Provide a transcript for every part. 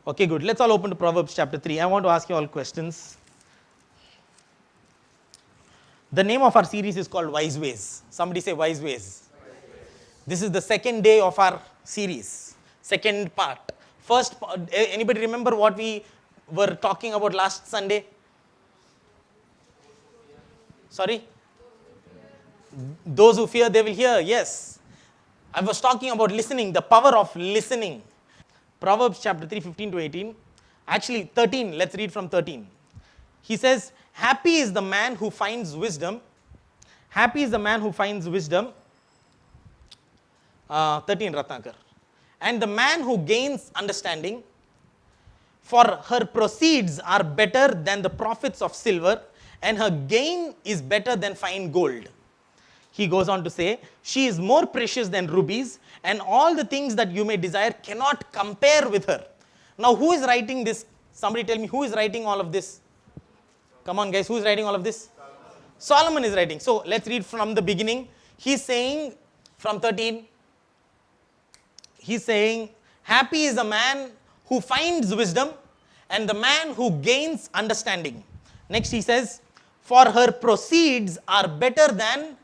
Okay, good. Let's all open to Proverbs chapter 3. I want to ask you all questions. The name of our series is called WISEWAYS. Somebody say WISEWAYS. This is the second day of our series, second part. First, anybody remember what we were talking about last Sunday? Sorry? Those who fear, they will hear. Yes. I was talking about listening, the power of listening. Proverbs chapter 3, 15 to 18. Actually, 13. Let's read from 13. He says, happy is the man who finds wisdom. Happy is the man who finds wisdom. 13, Ratnakar. And the man who gains understanding. For her proceeds are better than the profits of silver, and her gain is better than fine gold. He goes on to say, she is more precious than rubies, and all the things that you may desire cannot compare with her. Now, who is writing this? Somebody tell me, who is writing all of this? Come on, guys, who is writing all of this? Solomon is writing. So, let's read from the beginning. He's saying, from 13, he's saying, happy is a man who finds wisdom and the man who gains understanding. Next, he says, for her proceeds are better than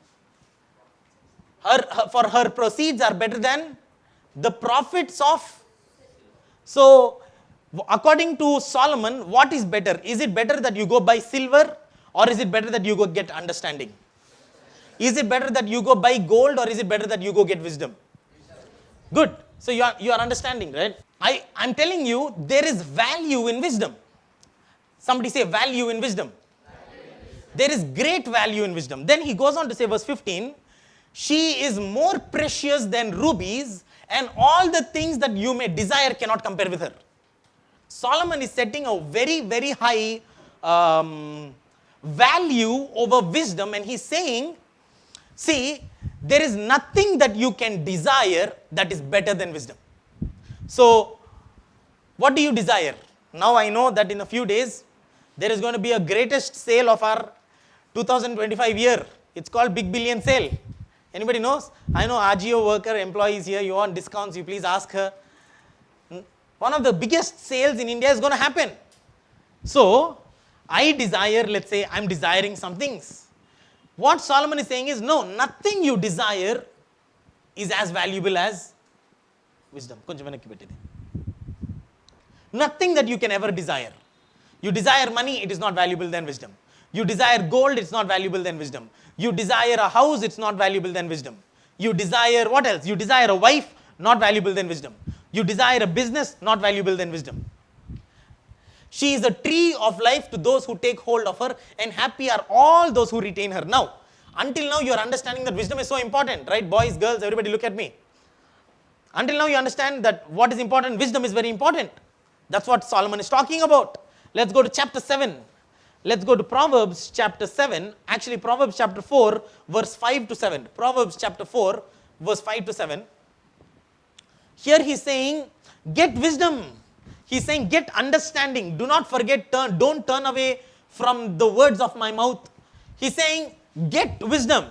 her proceeds are better than the profits of. So, according to Solomon, what is better? Is it better that you go buy silver, or is it better that you go get understanding? Is it better that you go buy gold, or is it better that you go get wisdom? Good. So you are understanding, right? I'm telling you, there is value in wisdom. Somebody say value in wisdom. There is great value in wisdom. Then he goes on to say, verse 15, she is more precious than rubies, and all the things that you may desire cannot compare with her. Solomon is setting a very, very high value over wisdom, and he's saying, see, there is nothing that you can desire that is better than wisdom. So, what do you desire? Now I know that in a few days, there is going to be a greatest sale of our 2025 year. It's called Big Billion Sale. Anybody knows? I know Agio worker, employees here, you want discounts, you please ask her. One of the biggest sales in India is going to happen. So, I desire, let's say, I'm desiring some things. What Solomon is saying is, no, nothing you desire is as valuable as wisdom. Nothing that you can ever desire. You desire money, it is not valuable than wisdom. You desire gold, it's not valuable than wisdom. You desire a house, it's not valuable than wisdom. You desire, what else? You desire a wife, not valuable than wisdom. You desire a business, not valuable than wisdom. She is a tree of life to those who take hold of her, and happy are all those who retain her. Now, until now you are understanding that wisdom is so important, right? Boys, girls, everybody look at me. Until now you understand that what is important, wisdom is very important. That's what Solomon is talking about. Let's go to chapter 7. Let's go to Proverbs chapter 7. Actually, Proverbs chapter 4, verse 5 to 7. Proverbs chapter 4, verse 5 to 7. Here he's saying, get wisdom. He's saying, get understanding. Do not forget, don't turn away from the words of my mouth. He's saying, get wisdom.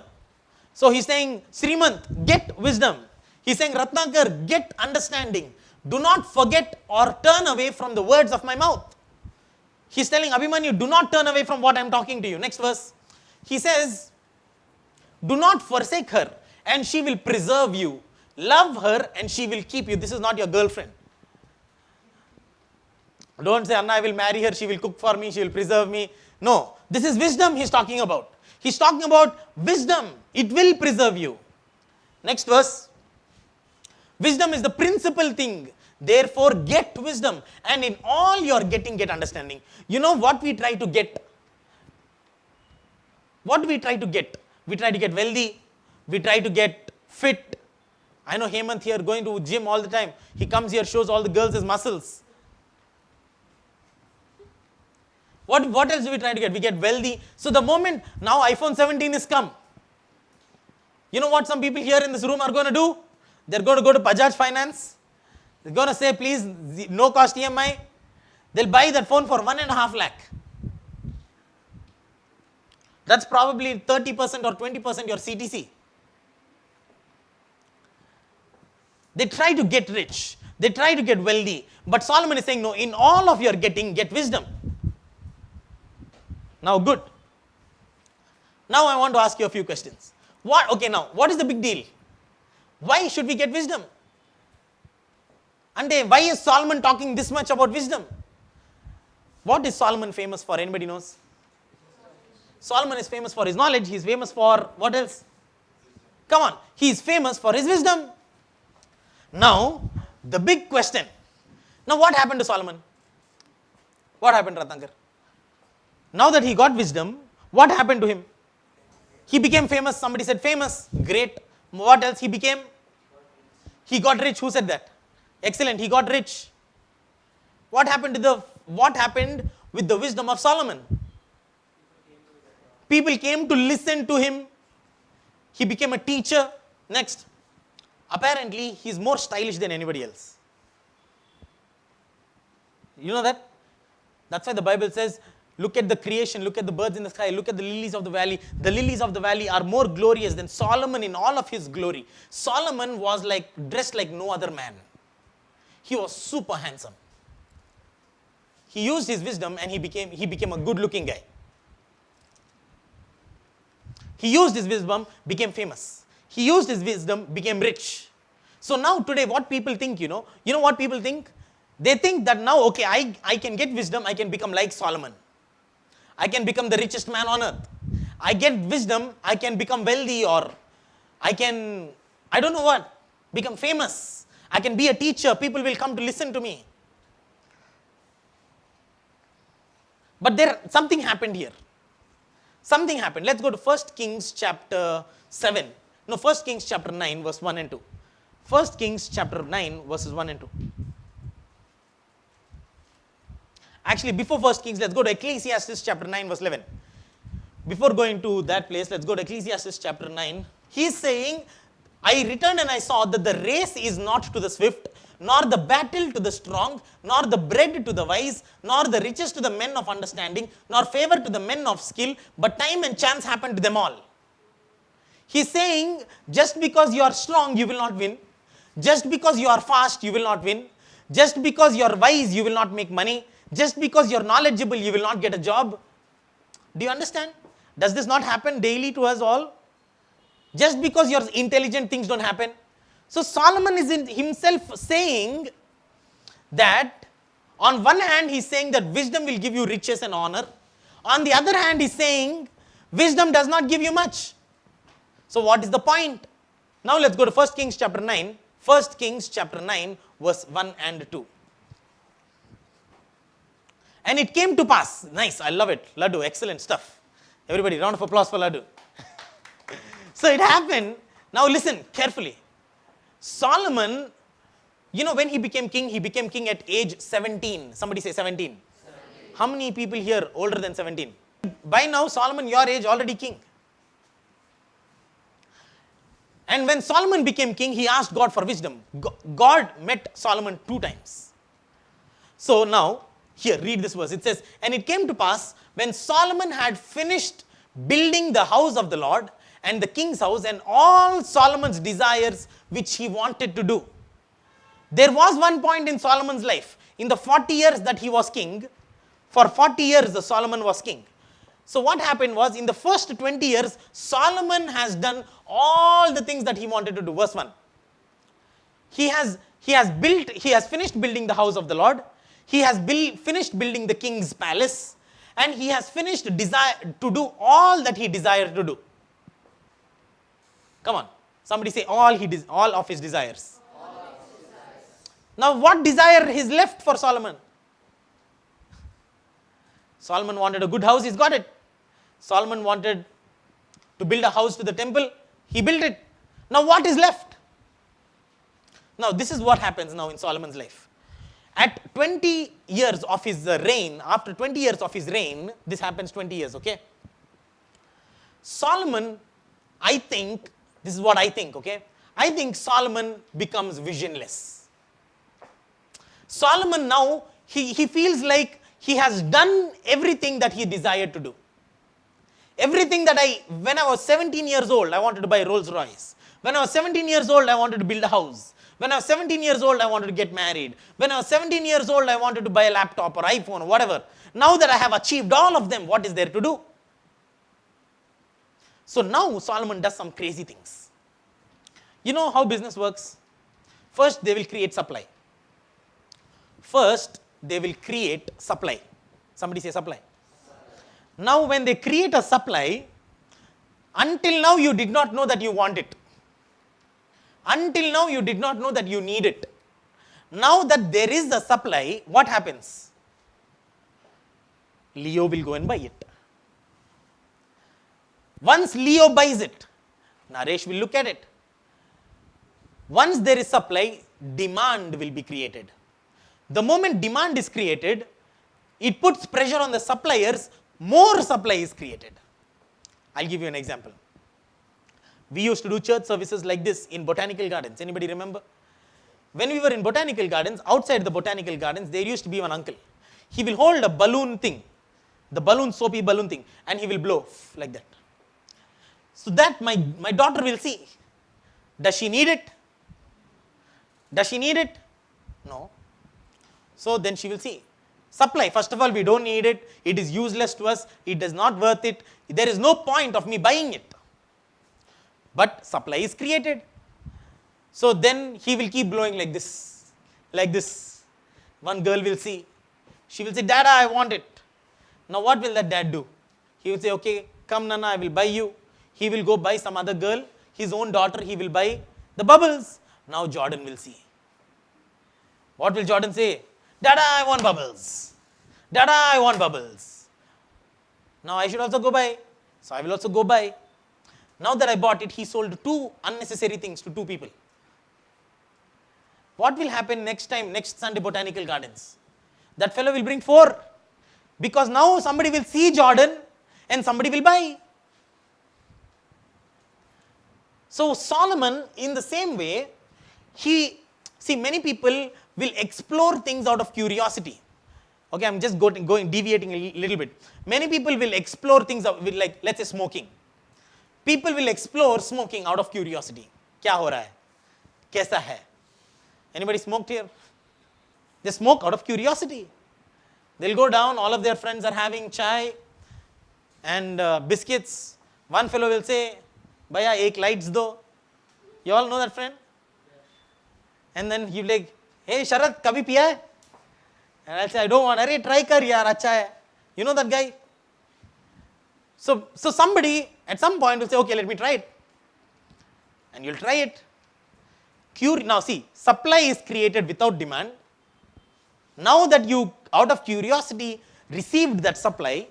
So he's saying, Srimant, get wisdom. He's saying, Ratnakar, get understanding. Do not forget or turn away from the words of my mouth. He's telling Abhimanyu, do not turn away from what I'm talking to you. Next verse. He says, do not forsake her, and she will preserve you. Love her, and she will keep you. This is not your girlfriend. Don't say, Anna, I will marry her, she will cook for me, she will preserve me. No, this is wisdom he's talking about. He's talking about wisdom. It will preserve you. Next verse. Wisdom is the principal thing. Therefore, get wisdom. And in all your getting, get understanding. You know what we try to get? What do we try to get? We try to get wealthy. We try to get fit. I know Hemant here going to gym all the time. He comes here, shows all the girls his muscles. What else do we try to get? We get wealthy. So the moment now iPhone 17 is come, you know what some people here in this room are going to do? They're going to go to Bajaj Finance. They're going to say, please, no cost EMI. They'll buy that phone for 1.5 lakh. That's probably 30% or 20% your CTC. They try to get rich. They try to get wealthy. But Solomon is saying, no, in all of your getting, get wisdom. Now, good. Now, I want to ask you a few questions. What is the big deal? Why should we get wisdom? And why is Solomon talking this much about wisdom? What is Solomon famous for? Anybody knows? Solomon is famous for his knowledge. He is famous for what else? Come on. He is famous for his wisdom. Now, the big question. Now, what happened to Solomon? What happened, Ratnagar? Now that he got wisdom, what happened to him? He became famous. Somebody said famous. Great. What else he became? He got rich. Who said that? Excellent. He got rich. What happened with the wisdom of Solomon? People came to listen to him. He became a teacher. Next. Apparently, he is more stylish than anybody else. You know that? That's why the Bible says, look at the creation, look at the birds in the sky, look at the lilies of the valley. The lilies of the valley are more glorious than Solomon in all of his glory. Solomon was dressed like no other man. He was super handsome. He used his wisdom and he became a good looking guy. He used his wisdom, became famous. He used his wisdom, became rich. So now today what people think, you know what people think? They think that now, okay, I can get wisdom, I can become like Solomon. I can become the richest man on earth. I get wisdom, I can become wealthy, or I don't know what, become famous. I can be a teacher, people will come to listen to me. But something happened here. Something happened. Let's go to 1 Kings chapter 7. No, 1 Kings chapter 9 verse 1 and 2. 1 Kings chapter 9 verses 1 and 2. Actually, before 1 Kings, let's go to Ecclesiastes chapter 9 verse 11. Before going to that place, let's go to Ecclesiastes chapter 9. He's saying, I returned and I saw that the race is not to the swift, nor the battle to the strong, nor the bread to the wise, nor the riches to the men of understanding, nor favor to the men of skill, but time and chance happen to them all. He's saying, just because you are strong, you will not win. Just because you are fast, you will not win. Just because you are wise, you will not make money. Just because you are knowledgeable, you will not get a job. Do you understand? Does this not happen daily to us all? Just because you are intelligent, things don't happen. So Solomon is in himself saying that on one hand he's saying that wisdom will give you riches and honor. On the other hand he's saying wisdom does not give you much. So what is the point? Now let's go to 1 Kings chapter 9. 1 Kings chapter 9 verse 1 and 2. And it came to pass. Nice, I love it. Laddu, excellent stuff. Everybody, round of applause for Laddu. So it happened. Now listen carefully. Solomon, when he became king at age 17. Somebody say 17. How many people here older than 17? By now, Solomon, your age, already king. And when Solomon became king, he asked God for wisdom. God met Solomon 2 times. So now, here, read this verse. It says, and it came to pass, when Solomon had finished building the house of the Lord, and the king's house, and all Solomon's desires which he wanted to do. There was one point in Solomon's life, in the 40 years that he was king, for 40 years Solomon was king. So what happened was, in the first 20 years, Solomon has done all the things that he wanted to do. Verse 1. He has finished building the house of the Lord. He has finished building the king's palace. And he has finished to do all that he desired to do. Come on. Somebody say all of his desires. Now what desire is left for Solomon? Solomon wanted a good house, he's got it. Solomon wanted to build a house to the temple, he built it. Now what is left? Now this is what happens now in Solomon's life. At 20 years of his reign, after 20 years of his reign, this happens 20 years, okay? Solomon, this is what I think, okay? I think Solomon becomes visionless. Solomon now, he feels like he has done everything that he desired to do. Everything that when I was 17 years old, I wanted to buy a Rolls Royce. When I was 17 years old, I wanted to build a house. When I was 17 years old, I wanted to get married. When I was 17 years old, I wanted to buy a laptop or iPhone or whatever. Now that I have achieved all of them, what is there to do? So now Solomon does some crazy things. You know how business works? First, they will create supply. First, they will create supply. Somebody say supply. Now, when they create a supply, until now you did not know that you want it. Until now you did not know that you need it. Now that there is a supply, what happens? Leo will go and buy it. Once Leo buys it, Naresh will look at it. Once there is supply, demand will be created. The moment demand is created, it puts pressure on the suppliers, more supply is created. I'll give you an example. We used to do church services like this in botanical gardens. Anybody remember? When we were in botanical gardens, outside the botanical gardens, there used to be one uncle. He will hold a balloon thing, the balloon, soapy balloon thing, and he will blow like that. So that my daughter will see. Does she need it? Does she need it? No. So then she will see. Supply, first of all, we don't need it. It is useless to us. It is not worth it. There is no point of me buying it. But supply is created. So then he will keep blowing like this. Like this. One girl will see. She will say, Dada, I want it. Now what will that dad do? He will say, okay, come Nana, I will buy you. He will go buy some other girl, his own daughter, he will buy the bubbles. Now Jordan will see. What will Jordan say? Dada, I want bubbles. Dada, I want bubbles. Now I should also go buy. So I will also go buy. Now that I bought it, he sold 2 unnecessary things to 2 people. What will happen next time, next Sunday botanical gardens? That fellow will bring 4. Because now somebody will see Jordan and somebody will buy. So Solomon, in the same way, many people will explore things out of curiosity. Okay, I'm just deviating a little bit. Many people will explore things with, like, let's say, smoking. People will explore smoking out of curiosity. Kya ho raha hai? Kaisa hai? Anybody smoked here? They smoke out of curiosity. They'll go down, all of their friends are having chai and biscuits. One fellow will say, Bhaiya, ek lights do. You all know that friend? And then he'll be like, hey Sharat, kabhi piya hai? And I'll say, I don't want. Arey, try kar yaar, acha hai. You know that guy? So somebody at some point will say, okay, let me try it. And you'll try it. Now see, supply is created without demand. Now that you, out of curiosity, received that supply,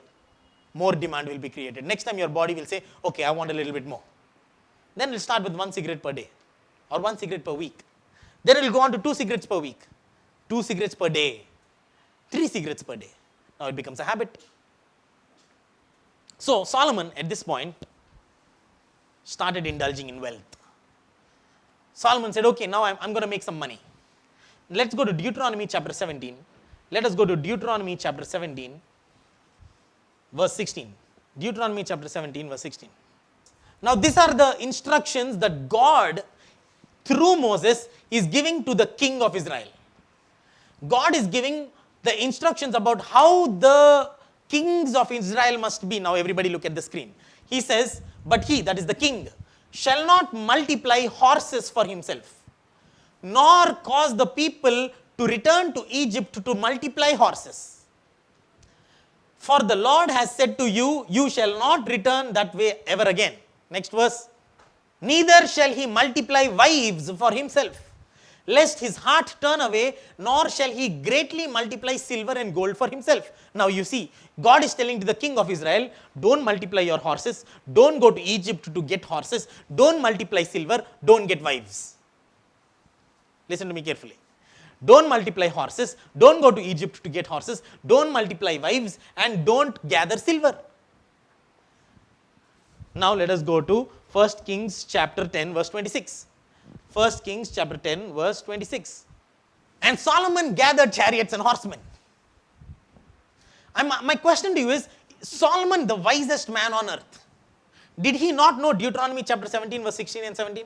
more demand will be created. Next time your body will say, okay, I want a little bit more. Then it'll start with 1 cigarette per day or 1 cigarette per week. Then it will go on to 2 cigarettes per week, 2 cigarettes per day, 3 cigarettes per day. Now it becomes a habit. So Solomon at this point started indulging in wealth. Solomon said, okay, now I'm going to make some money. Let's go to Deuteronomy chapter 17. Let us go to Deuteronomy chapter 17, verse 16. Deuteronomy chapter 17, verse 16. Now these are the instructions that God, through Moses, is giving to the king of Israel. God is giving the instructions about how the kings of Israel must be. Now everybody look at the screen. He says, but he, that is the king, shall not multiply horses for himself, nor cause the people to return to Egypt to multiply horses. For the Lord has said to you, you shall not return that way ever again. Next verse. Neither shall he multiply wives for himself, lest his heart turn away, nor shall he greatly multiply silver and gold for himself. Now you see, God is telling to the king of Israel, don't multiply your horses, don't go to Egypt to get horses, don't multiply silver, don't get wives. Listen to me carefully. Don't multiply horses, don't go to Egypt to get horses, don't multiply wives, and don't gather silver. Now let us go to 1 Kings chapter 10 verse 26. 1 Kings chapter 10 verse 26. And Solomon gathered chariots and horsemen. My question to you is, Solomon, the wisest man on earth, did he not know Deuteronomy chapter 17 verse 16 and 17?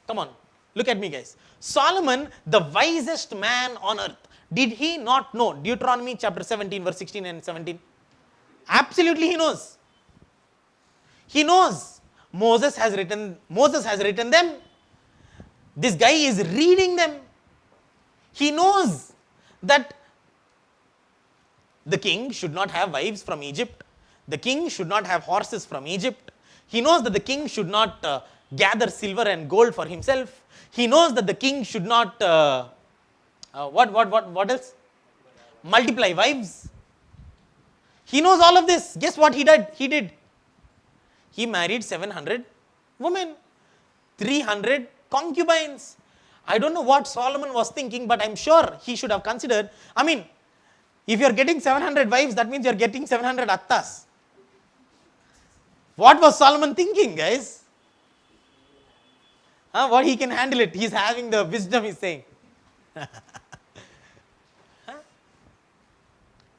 Come on. Look at me, guys. Solomon, the wisest man on earth, did he not know Deuteronomy chapter 17, verse 16 and 17? Absolutely he knows. He knows. Moses has written them. This guy is reading them. He knows that the king should not have wives from Egypt. The king should not have horses from Egypt. He knows that the king should not gather silver and gold for himself. He knows that the king should not, what else? Multiply wives. He knows all of this. Guess what he did? He married 700 women, 300 concubines. I don't know what Solomon was thinking, but I'm sure he should have considered. I mean, if you're getting 700 wives, that means you're getting 700 attas. What was Solomon thinking, guys? What he can handle it. He's having the wisdom, he's saying.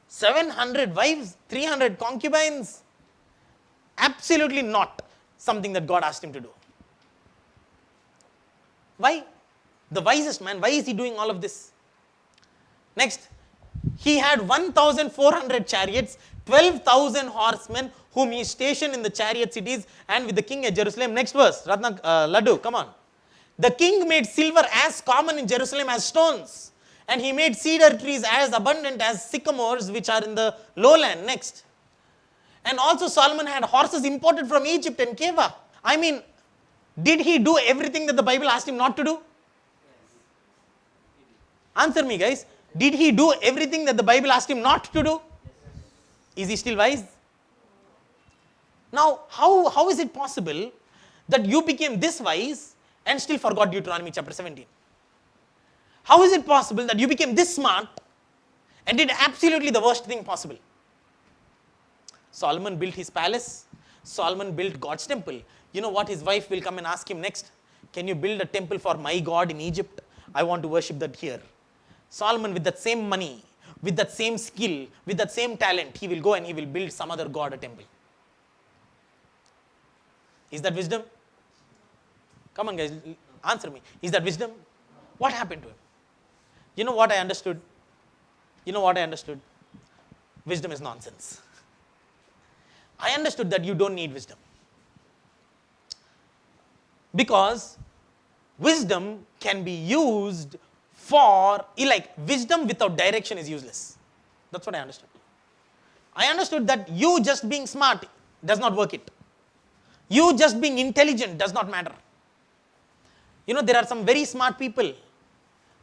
700 wives, 300 concubines. Absolutely not something that God asked him to do. Why? The wisest man, why is he doing all of this? Next, he had 1,400 chariots, 12,000 horsemen whom he stationed in the chariot cities and with the king at Jerusalem. Next verse, Laddu, come on. The king made silver as common in Jerusalem as stones, and he made cedar trees as abundant as sycamores which are in the lowland. Next. And also Solomon had horses imported from Egypt and Keva. I mean, did he do everything that the Bible asked him not to do? Answer me, guys. Did he do everything that the Bible asked him not to do? Is he still wise? Now, how is it possible that you became this wise and still forgot Deuteronomy chapter 17? How is it possible that you became this smart and did absolutely the worst thing possible? Solomon built his palace. Solomon built God's temple. You know what his wife will come and ask him next? Can you build a temple for my God in Egypt? I want to worship that here. Solomon, with that same money, with that same skill, with that same talent, he will go and he will build some other God a temple. Is that wisdom? Come on, guys, answer me. Is that wisdom? What happened to him? You know what I understood? Wisdom is nonsense. I understood that you don't need wisdom. Because wisdom can be used for, wisdom without direction is useless. That's what I understood. I understood that you just being smart does not work it. You just being intelligent does not matter. You know, there are some very smart people.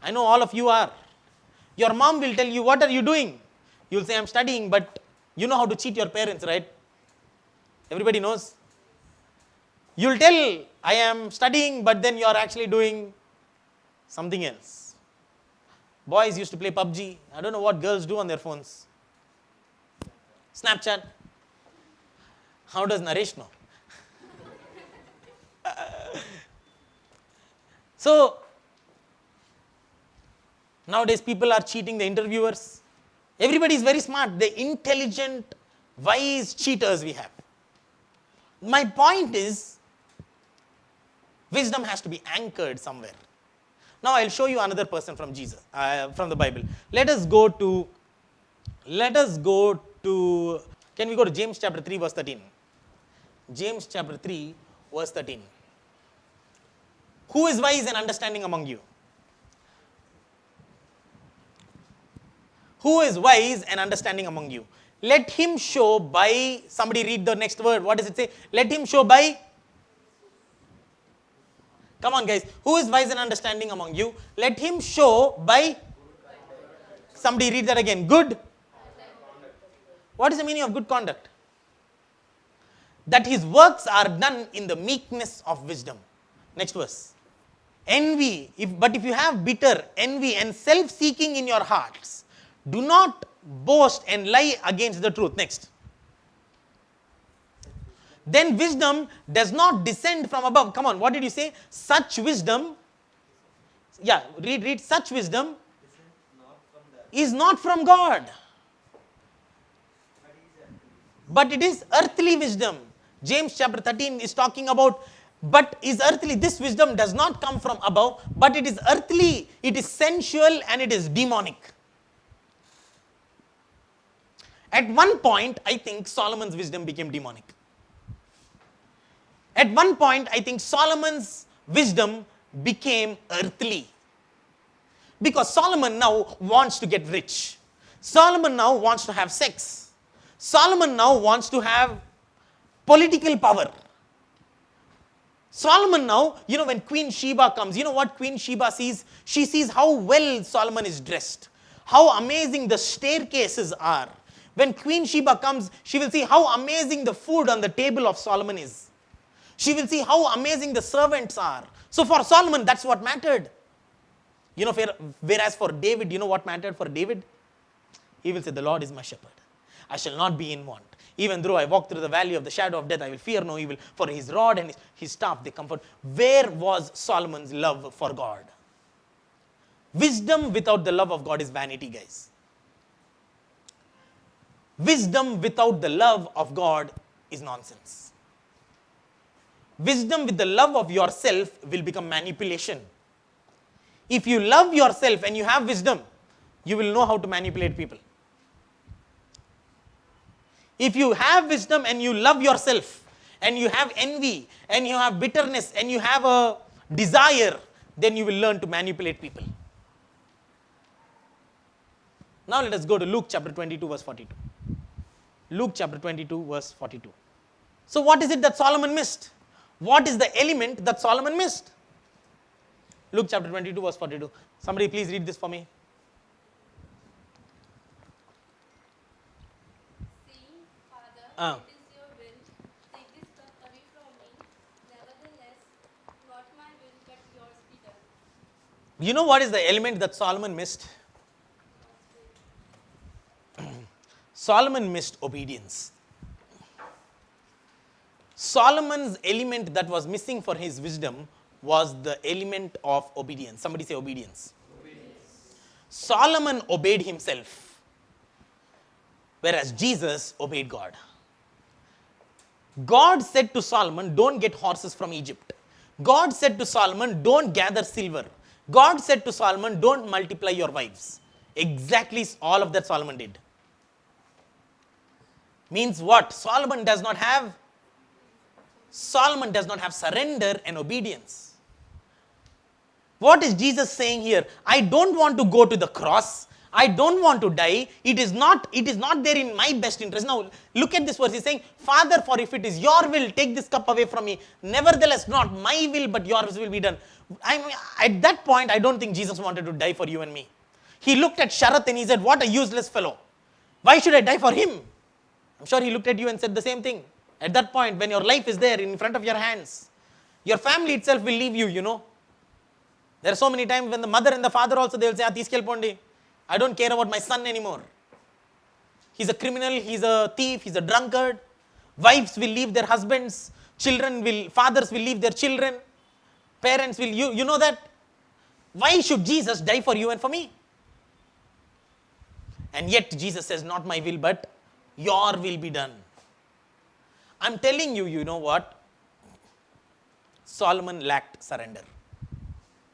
I know all of you are. Your mom will tell you, what are you doing? You will say, I'm studying, but you know how to cheat your parents, right? Everybody knows. You'll tell, I am studying, but then you are actually doing something else. Boys used to play PUBG. I don't know what girls do on their phones. Snapchat. How does Naresh know? So, nowadays people are cheating the interviewers. Everybody is very smart. The intelligent, wise cheaters we have. My point is, wisdom has to be anchored somewhere. Now I'll show you another person from from the Bible. Let us go to, can we go to James chapter 3 verse 13? James chapter 3 verse 13. Who is wise and understanding among you? Who is wise and understanding among you? Let him show by, somebody read the next word. What does it say? Let him show by. Come on, guys. Who is wise and understanding among you? Let him show by. Somebody read that again. Good. What is the meaning of good conduct? That his works are done in the meekness of wisdom. Next verse. Envy. But if you have bitter envy and self-seeking in your hearts, do not boast and lie against the truth. Next. Then wisdom does not descend from above. Come on, what did you say? Such wisdom. Yeah, read. Such wisdom is not from God. But it is earthly wisdom. James chapter 13 is talking about but is earthly. This wisdom does not come from above, but it is earthly, it is sensual, and it is demonic. At one point, I think Solomon's wisdom became demonic. At one point, I think Solomon's wisdom became earthly. Because Solomon now wants to get rich. Solomon now wants to have sex. Solomon now wants to have political power. Solomon now, when Queen Sheba comes, you know what Queen Sheba sees? She sees how well Solomon is dressed, how amazing the staircases are. When Queen Sheba comes, she will see how amazing the food on the table of Solomon is. She will see how amazing the servants are. So for Solomon, that's what mattered. Whereas for David, you know what mattered for David? He will say, the Lord is my shepherd. I shall not be in want. Even though I walk through the valley of the shadow of death, I will fear no evil, for his rod and his staff, they comfort. Where was Solomon's love for God? Wisdom without the love of God is vanity, guys. Wisdom without the love of God is nonsense. Wisdom with the love of yourself will become manipulation. If you love yourself and you have wisdom, you will know how to manipulate people. If you have wisdom and you love yourself, and you have envy, and you have bitterness, and you have a desire, then you will learn to manipulate people. Now let us go to Luke chapter 22 verse 42. Luke chapter 22 verse 42. So what is it that Solomon missed? What is the element that Solomon missed? Luke chapter 22 verse 42. Somebody please read this for me. Father, it is your will. Take this cup away from me. Nevertheless, not my will, but yours be done. You know what is the element that Solomon missed? Solomon missed obedience. Solomon's element that was missing for his wisdom was the element of obedience. Somebody say obedience. Obedience. Solomon obeyed himself, whereas Jesus obeyed God. God said to Solomon, don't get horses from Egypt. God said to Solomon, don't gather silver. God said to Solomon, don't multiply your wives. Exactly all of that Solomon did. Means what? Solomon does not have surrender and obedience. What is Jesus saying here? I don't want to go to the cross. I don't want to die. It is not there in my best interest. Now, look at this verse. He's saying, Father, for if it is your will, take this cup away from me. Nevertheless, not my will, but yours will be done. At that point, I don't think Jesus wanted to die for you and me. He looked at Sarat and he said, what a useless fellow. Why should I die for him? I'm sure he looked at you and said the same thing. At that point, when your life is there in front of your hands, your family itself will leave you, There are so many times when the mother and the father also, they will say, Tiskelpondi, I don't care about my son anymore. He's a criminal, he's a thief, he's a drunkard. Wives will leave their husbands, fathers will leave their children, parents will, you know that? Why should Jesus die for you and for me? And yet Jesus says, not my will, but your will be done. I'm telling you, you know what? Solomon lacked surrender.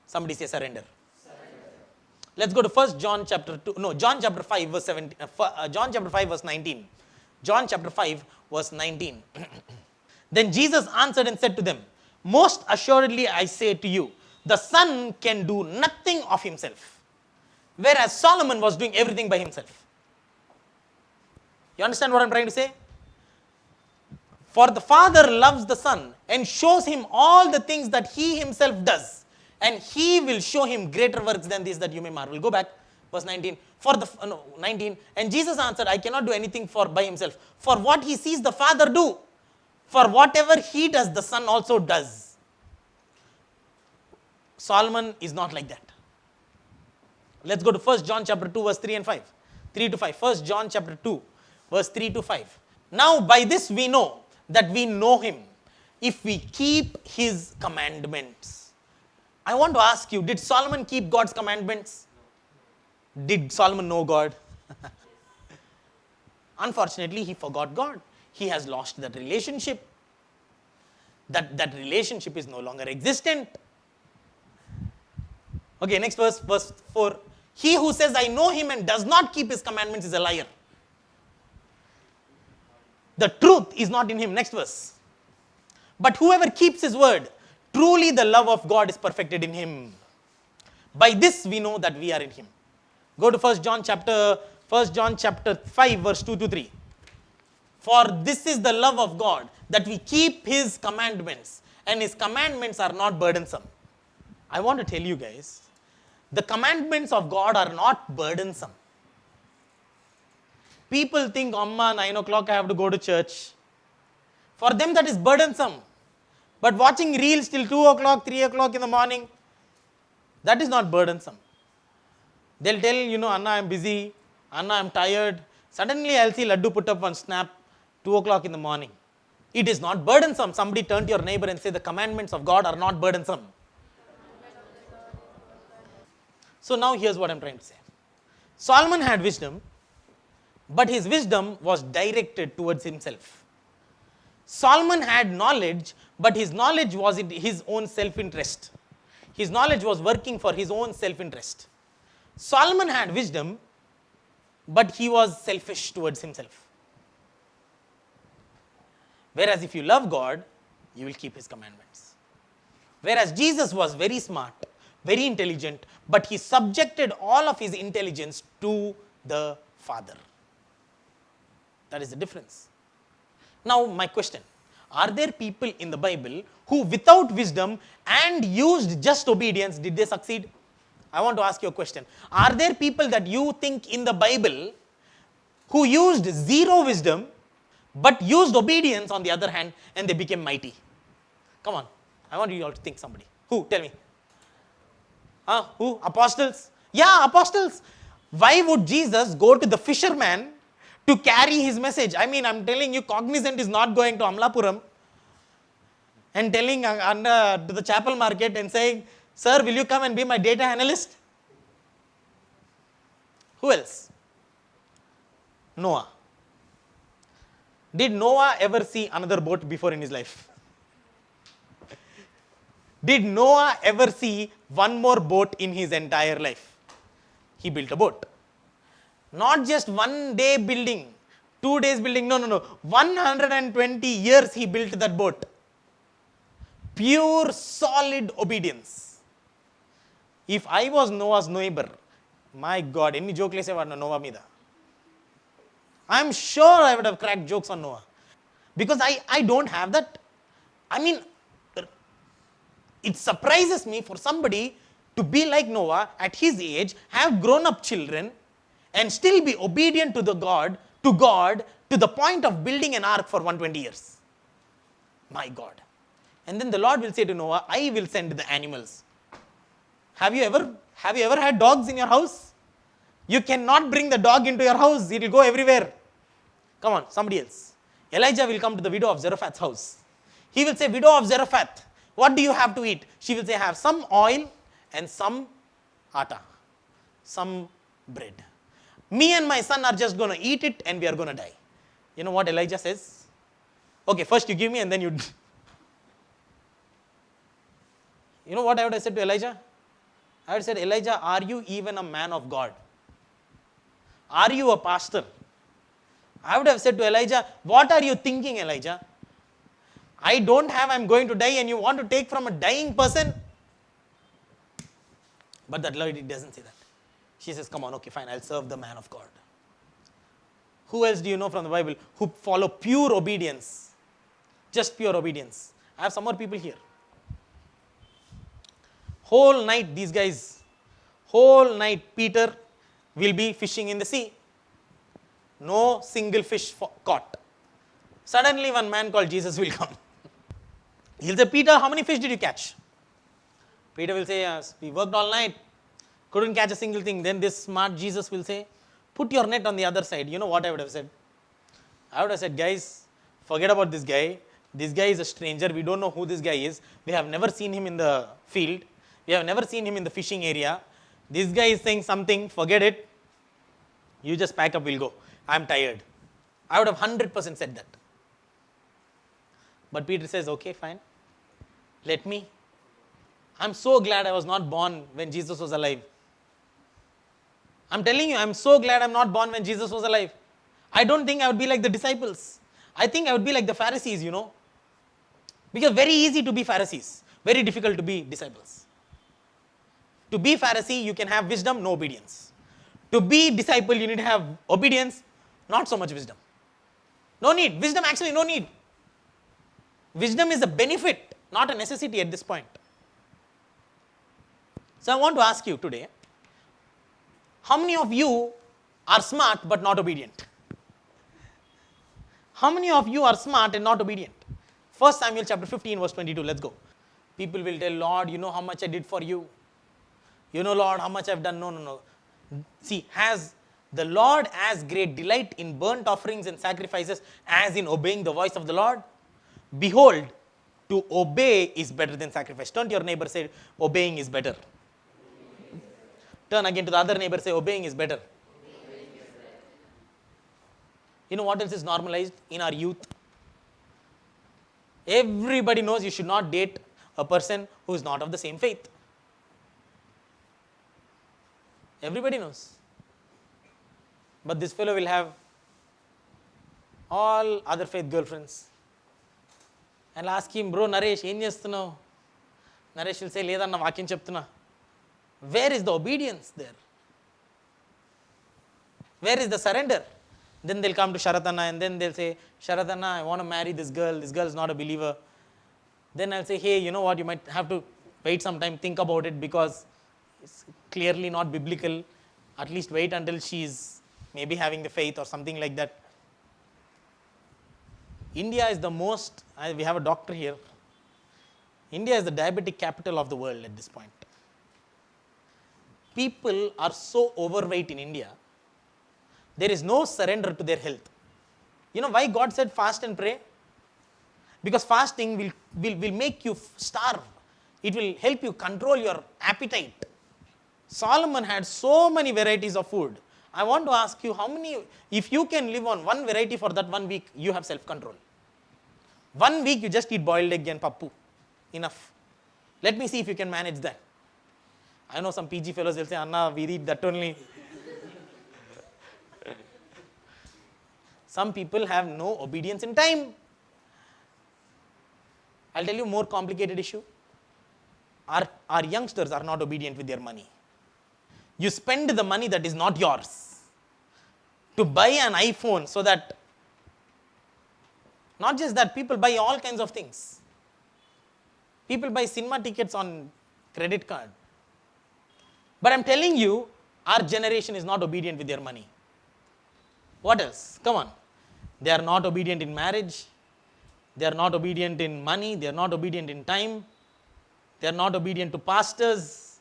Somebody say surrender. Let's go to John chapter 5 verse 17. John chapter 5 verse 19. John chapter 5 verse 19. Then Jesus answered and said to them, most assuredly I say to you, the Son can do nothing of himself, whereas Solomon was doing everything by himself. You understand what I'm trying to say? For the Father loves the Son and shows him all the things that he himself does, and he will show him greater works than these that you may marvel. Go back, verse 19. 19. And Jesus answered, I cannot do anything by himself. For what he sees the Father do, for whatever he does, the Son also does. Solomon is not like that. Let's go to 1 John chapter 2 verse 3 and 5. 3 to 5. 1 John chapter 2 verse 3 to 5. Now by this we know that we know him, if we keep his commandments. I want to ask you, did Solomon keep God's commandments? Did Solomon know God? Unfortunately, he forgot God. He has lost that relationship. That relationship is no longer existent. Okay, next verse 4. He who says, I know him and does not keep his commandments is a liar. The truth is not in him. Next verse. But whoever keeps his word, truly the love of God is perfected in him. By this we know that we are in him. Go to 1 John chapter 5, verse 2 to 3. For this is the love of God, that we keep his commandments, and his commandments are not burdensome. I want to tell you guys, the commandments of God are not burdensome. People think, Amma, 9 o'clock I have to go to church. For them that is burdensome. But watching reels till 2 o'clock, 3 o'clock in the morning, that is not burdensome. They'll tell, Anna, I'm busy. Anna, I'm tired. Suddenly I'll see Laddu put up one snap, 2 o'clock in the morning. It is not burdensome. Somebody turn to your neighbor and say, the commandments of God are not burdensome. So now here's what I'm trying to say. Solomon had wisdom, but his wisdom was directed towards himself. Solomon had knowledge, but his knowledge was in his own self-interest. His knowledge was working for his own self-interest. Solomon had wisdom, but he was selfish towards himself. Whereas if you love God, you will keep his commandments. Whereas Jesus was very smart, very intelligent, but he subjected all of his intelligence to the Father. That is the difference. Now my question, are there people in the Bible who without wisdom and used just obedience, did they succeed? I want to ask you a question. Are there people that you think in the Bible who used zero wisdom but used obedience on the other hand and they became mighty? Come on, I want you all to think somebody. Who? Tell me. Who? Apostles? Yeah, apostles. Why would Jesus go to the fisherman to carry his message? I mean, I'm telling you, Cognizant is not going to Amlapuram and telling to the chapel market and saying, sir, will you come and be my data analyst? Who else? Noah. Did Noah ever see another boat before in his life? Did Noah ever see one more boat in his entire life? He built a boat. Not just 1 day building, 2 days building, no. 120 years he built that boat. Pure, solid obedience. If I was Noah's neighbor, my God, any joke lese vaadna Noah mida. I'm sure I would have cracked jokes on Noah. Because I don't have that. I mean, it surprises me for somebody to be like Noah at his age, have grown up children, and still be obedient to God to the point of building an ark for 120 years. My God. And then the Lord will say to Noah, I will send the animals. Have you ever had dogs in your house? You cannot bring the dog into your house. It will go everywhere. Come on, somebody else. Elijah will come to the widow of Zarephath's house. He will say, widow of Zarephath, what do you have to eat? She will say, have some oil and some atta, some bread. Me and my son are just going to eat it and we are going to die. You know what Elijah says? Okay, first you give me and then you... You know what I would have said to Elijah? I would have said, Elijah, are you even a man of God? Are you a pastor? I would have said to Elijah, what are you thinking, Elijah? I'm going to die and you want to take from a dying person? But that lady doesn't say that. She says, come on, okay, fine, I'll serve the man of God. Who else do you know from the Bible who follow pure obedience? Just pure obedience. I have some more people here. Whole night, these guys, Peter will be fishing in the sea. No single fish caught. Suddenly, one man called Jesus will come. He'll say, Peter, how many fish did you catch? Peter will say, yes, we worked all night, couldn't catch a single thing. Then this smart Jesus will say, put your net on the other side. You know what I would have said? I would have said, guys, forget about this guy. This guy is a stranger. We don't know who this guy is. We have never seen him in the field. We have never seen him in the fishing area. This guy is saying something, forget it. You just pack up, we'll go. I'm tired. I would have 100% said that. But Peter says, okay, fine. Let me. I'm so glad I was not born when Jesus was alive. I'm telling you, I'm so glad I'm not born when Jesus was alive. I don't think I would be like the disciples. I think I would be like the Pharisees, Because very easy to be Pharisees, very difficult to be disciples. To be Pharisee, you can have wisdom, no obedience. To be disciple, you need to have obedience, not so much wisdom. No need. Wisdom actually no need. Wisdom is a benefit, not a necessity at this point. So I want to ask you today, how many of you are smart but not obedient? How many of you are smart and not obedient? 1 Samuel chapter 15 verse 22, let's go. People will tell, Lord, you know how much I did for you. You know, Lord, how much I've done. No. See, has the Lord as great delight in burnt offerings and sacrifices as in obeying the voice of the Lord? Behold, to obey is better than sacrifice. Turn to your neighbor, say, obeying is better. Turn again to the other neighbor, say, obeying is better. You know what else is normalized in our youth? Everybody knows you should not date a person who is not of the same faith. Everybody knows. But this fellow will have all other faith girlfriends. And I'll ask him, bro, Naresh, ఏం చేస్తున్నావు? Naresh will say, లేదన్న వాక్యం చెప్తున్నా. Where is the obedience there? Where is the surrender? Then they'll come to Sharatanna and then they'll say, Sharatanna, I want to marry this girl. This girl is not a believer. Then I'll say, hey, you know what? You might have to wait some time, think about it because it's clearly not biblical. At least wait until she's maybe having the faith or something like that. India is the most, we have a doctor here. India is the diabetic capital of the world at this point. People are so overweight in India. There is no surrender to their health. You know why God said fast and pray? Because fasting will make you starve. It will help you control your appetite. Solomon had so many varieties of food. I want to ask you, how many, if you can live on one variety for that 1 week, you have self-control. 1 week you just eat boiled egg and pappu. Enough. Let me see if you can manage that. I know some PG fellows will say, Anna, we read that only. Some people have no obedience in time. I'll tell you a more complicated issue. Our youngsters are not obedient with their money. You spend the money that is not yours to buy an iPhone so that, not just that, people buy all kinds of things. People buy cinema tickets on credit card. But I'm telling you, our generation is not obedient with their money. What else? Come on. They are not obedient in marriage. They are not obedient in money. They are not obedient in time. They are not obedient to pastors.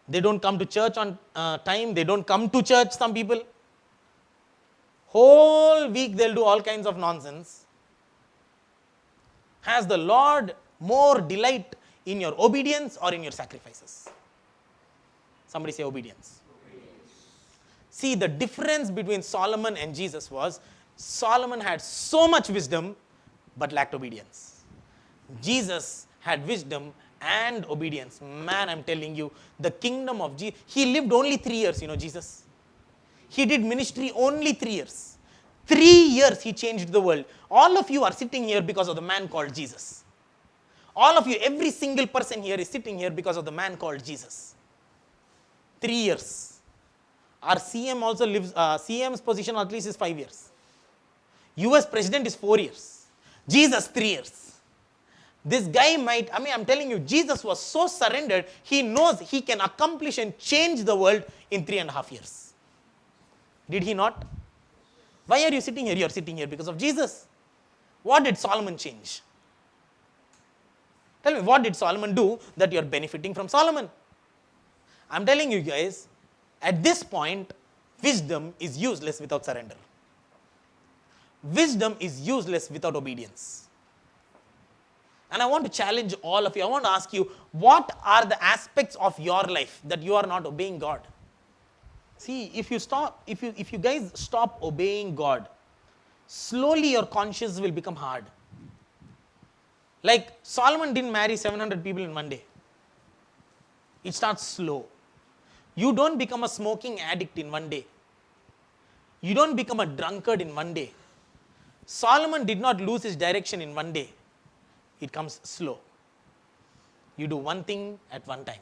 They don't come to church on time. They don't come to church, some people. Whole week they'll do all kinds of nonsense. Has the Lord more delight in your obedience or in your sacrifices? Somebody say obedience. See, the difference between Solomon and Jesus was, Solomon had so much wisdom but lacked obedience. Jesus had wisdom and obedience. Man, I'm telling you, the kingdom of Jesus, he lived only 3 years, Jesus. He did ministry only 3 years. 3 years he changed the world. All of you are sitting here because of the man called Jesus. All of you, every single person here is sitting here because of the man called Jesus. 3 years. Our CM also lives, CM's position at least is 5 years. US president is 4 years. Jesus 3 years. This guy might, I'm telling you, Jesus was so surrendered, he knows he can accomplish and change the world in 3.5 years. Did he not? Why are you sitting here? You are sitting here because of Jesus. What did Solomon change? Tell me, what did Solomon do that you are benefiting from Solomon? I'm telling you guys, at this point, wisdom is useless without surrender. Wisdom is useless without obedience. And I want to challenge all of you. I want to ask you, what are the aspects of your life that you are not obeying God? See, if you guys stop obeying God, slowly your conscience will become hard. Like Solomon didn't marry 700 people in one day. It starts slow. You don't become a smoking addict in one day. You don't become a drunkard in one day. Solomon did not lose his direction in one day. It comes slow. You do one thing at one time.